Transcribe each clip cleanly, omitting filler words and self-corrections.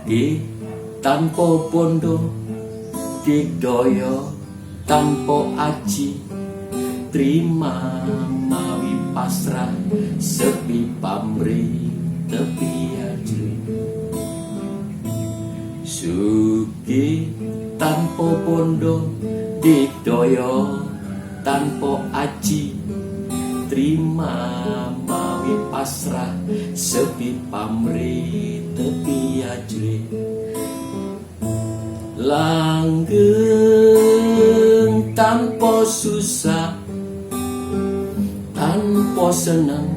Sugi tanpa bondo, digdaya tanpa aji, terima mawi pasrah, sepi pamrih tepi ajri. Sugi tanpa bondo, digdaya tanpa aji, terima mawi pasrah, sepi pamrih tepi ajri. Langgeng tanpa susah, tanpa senang,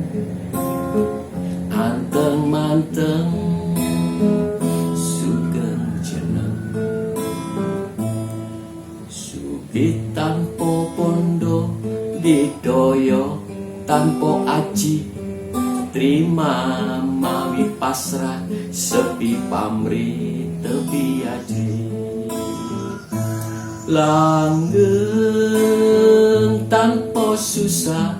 anteng manteng sugeng jeneng. Sugi tanpa bondo, digdaya tanpa aji, terima mawi pasrah, sepi pamrih tepi ajri. Langgeng tanpa susah,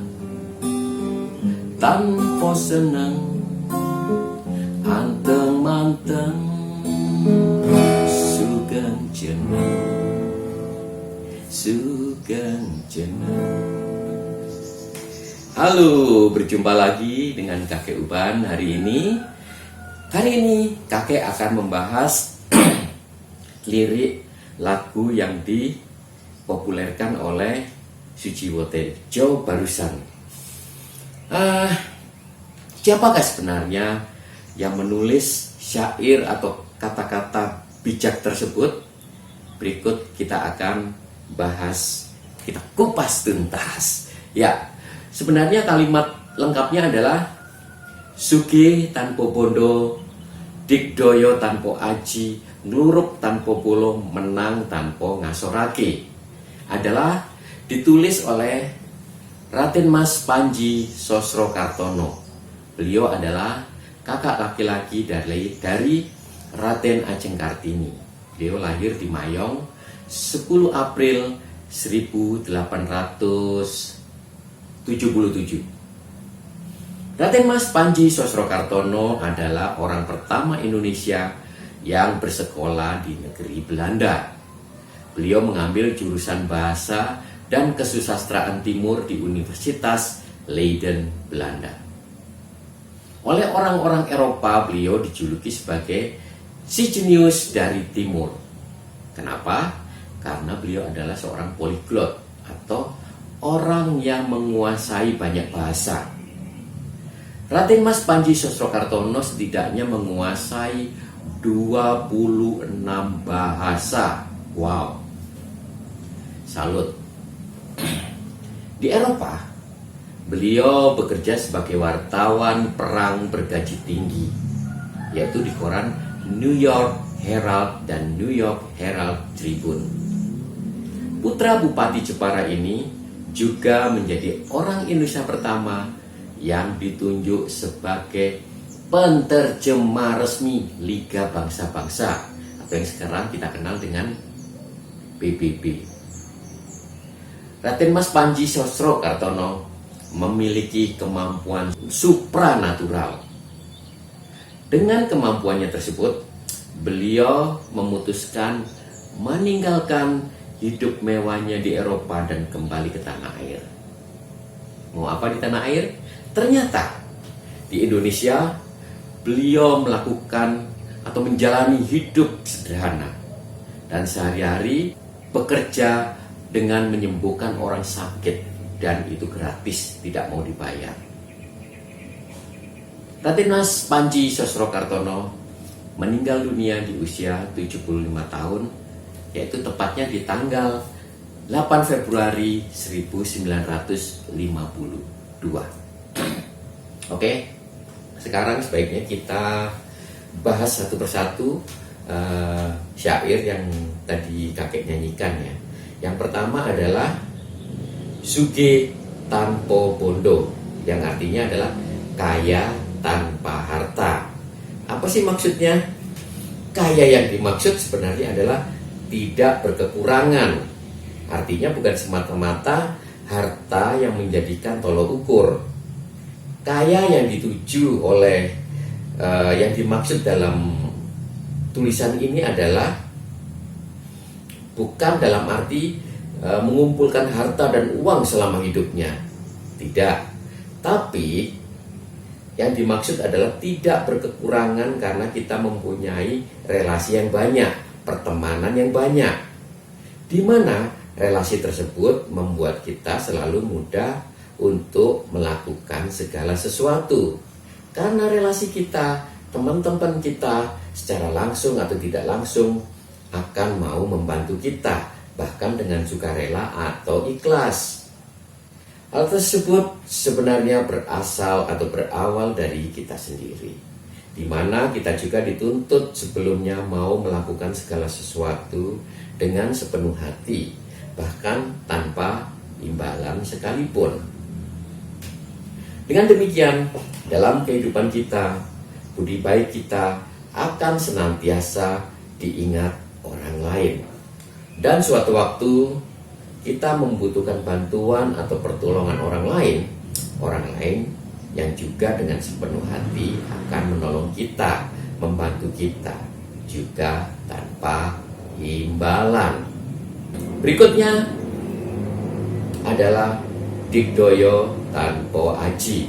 tanpa senang, anteng manteng sugeng jeneng, sugeng jeneng. Halo, berjumpa lagi dengan Kakek Uban hari ini. Kali ini kakek akan membahas lirik lagu yang dipopulerkan oleh Sujiwo Tejo barusan. Siapakah sebenarnya yang menulis syair atau kata-kata bijak tersebut? Berikut kita akan bahas, kita kupas tuntas. Ya, sebenarnya kalimat lengkapnya adalah Sugi tanpa bondo, digdaya tanpa aji, ngluruk tanpa pulo, menang tanpa ngasorake. Adalah ditulis oleh Raden Mas Panji Sosrokartono. Beliau adalah kakak laki-laki dari Raden Ajeng Kartini. Beliau lahir di Mayong 10 April 1877. Raden Mas Panji Sosrokartono adalah orang pertama Indonesia yang bersekolah di negeri Belanda. Beliau mengambil jurusan bahasa dan kesusastraan timur di Universitas Leiden, Belanda. Oleh orang-orang Eropa, beliau dijuluki sebagai si jenius dari timur. Kenapa? Karena beliau adalah seorang poliglot atau orang yang menguasai banyak bahasa. Raden Mas Panji Sosrokartono setidaknya menguasai 26 bahasa. Wow, salut. Di Eropa, beliau bekerja sebagai wartawan perang bergaji tinggi, yaitu di koran New York Herald dan New York Herald Tribune. Putra Bupati Jepara ini juga menjadi orang Indonesia pertama yang ditunjuk sebagai penterjemah resmi Liga Bangsa-Bangsa atau yang sekarang kita kenal dengan PBB. Raden Mas Panji Sosrokartono memiliki kemampuan supranatural. Dengan kemampuannya tersebut, beliau memutuskan meninggalkan hidup mewahnya di Eropa dan kembali ke tanah air. Mau apa di tanah air? Ternyata di Indonesia beliau melakukan atau menjalani hidup sederhana dan sehari-hari bekerja dengan menyembuhkan orang sakit, dan itu gratis, tidak mau dibayar. Raden Mas Panji Sosrokartono meninggal dunia di usia 75 tahun, yaitu tepatnya di tanggal 8 Februari 1952. Oke, sekarang sebaiknya kita bahas satu persatu syair yang tadi kakek nyanyikan ya. Yang pertama adalah Sugi tanpa bondo, yang artinya adalah kaya tanpa harta. Apa sih maksudnya? Kaya yang dimaksud sebenarnya adalah tidak berkekurangan. Artinya bukan semata-mata harta yang menjadikan tolok ukur. Kaya yang dituju oleh yang dimaksud dalam tulisan ini adalah bukan dalam arti mengumpulkan harta dan uang selama hidupnya. Tidak. Tapi yang dimaksud adalah tidak berkekurangan karena kita mempunyai relasi yang banyak, pertemanan yang banyak, di mana relasi tersebut membuat kita selalu mudah untuk melakukan segala sesuatu. Karena relasi kita, teman-teman kita secara langsung atau tidak langsung akan mau membantu kita, bahkan dengan sukarela atau ikhlas. Hal tersebut sebenarnya berasal atau berawal dari kita sendiri, di mana kita juga dituntut sebelumnya mau melakukan segala sesuatu dengan sepenuh hati, bahkan tanpa imbalan sekalipun. Dengan demikian, dalam kehidupan kita, budi baik kita akan senantiasa diingat orang lain. Dan suatu waktu kita membutuhkan bantuan atau pertolongan orang lain yang juga dengan sepenuh hati akan menolong kita, membantu kita, juga tanpa imbalan. Berikutnya adalah digdoyo tanpa aji.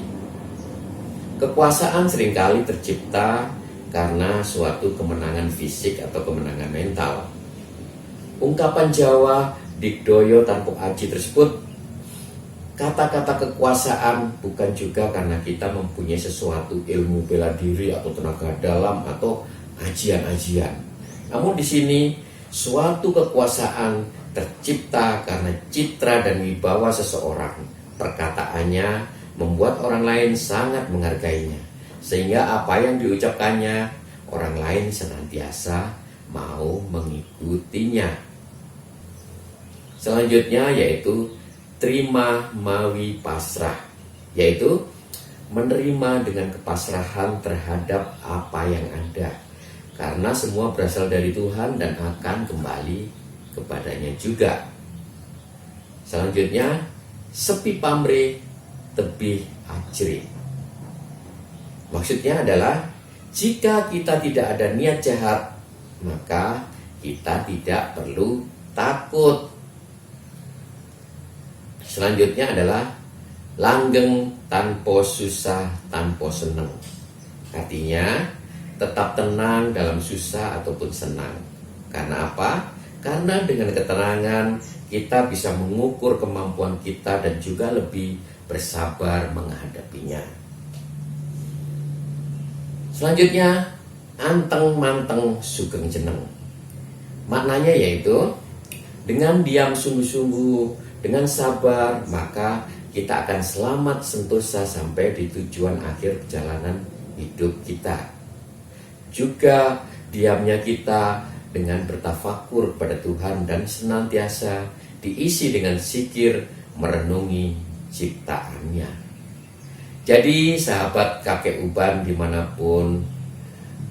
Kekuasaan seringkali tercipta karena suatu kemenangan fisik atau kemenangan mental. Ungkapan Jawa digdoyo tanpa aji tersebut, kata-kata kekuasaan bukan juga karena kita mempunyai sesuatu ilmu bela diri atau tenaga dalam atau ajian-ajian. Namun di sini suatu kekuasaan tercipta karena citra dan wibawa seseorang. Perkataannya membuat orang lain sangat menghargainya, sehingga apa yang diucapkannya orang lain senantiasa mau mengikutinya. Selanjutnya yaitu terima mawi pasrah, yaitu menerima dengan kepasrahan terhadap apa yang ada, karena semua berasal dari Tuhan dan akan kembali kepadanya juga. Selanjutnya sepi pamrih tebih ajri. Maksudnya adalah jika kita tidak ada niat jahat, maka kita tidak perlu takut. Selanjutnya adalah langgeng tanpa susah tanpa senang. Artinya tetap tenang dalam susah ataupun senang. Karena apa? Karena dengan ketenangan kita bisa mengukur kemampuan kita dan juga lebih bersabar menghadapinya. Selanjutnya anteng manteng sugeng jeneng. Maknanya yaitu dengan diam sungguh-sungguh, dengan sabar, maka kita akan selamat sentosa sampai di tujuan akhir perjalanan hidup kita. Juga diamnya kita dengan bertafakur pada Tuhan dan senantiasa diisi dengan zikir merenungi ciptaannya. Jadi sahabat kakek uban dimanapun,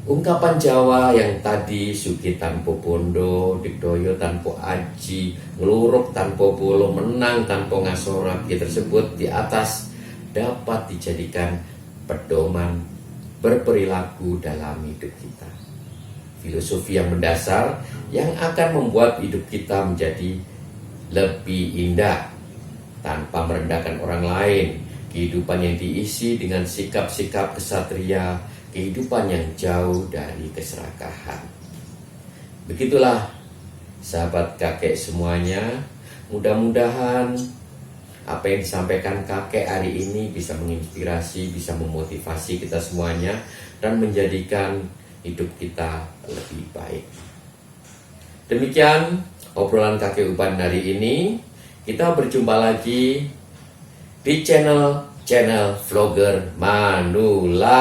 ungkapan Jawa yang tadi suki tanpa bondo, digdoyo tanpa aji, ngeluruk tanpa bolo, menang tanpa ngasoraki tersebut di atas dapat dijadikan pedoman berperilaku dalam hidup kita. Filosofi yang mendasar yang akan membuat hidup kita menjadi lebih indah tanpa merendahkan orang lain, kehidupan yang diisi dengan sikap-sikap kesatria, kehidupan yang jauh dari keserakahan. Begitulah sahabat kakek semuanya, mudah-mudahan apa yang disampaikan kakek hari ini bisa menginspirasi, bisa memotivasi kita semuanya dan menjadikan hidup kita lebih baik. Demikian obrolan kakek uban hari ini. Kita berjumpa lagi di channel Vlogger Manula.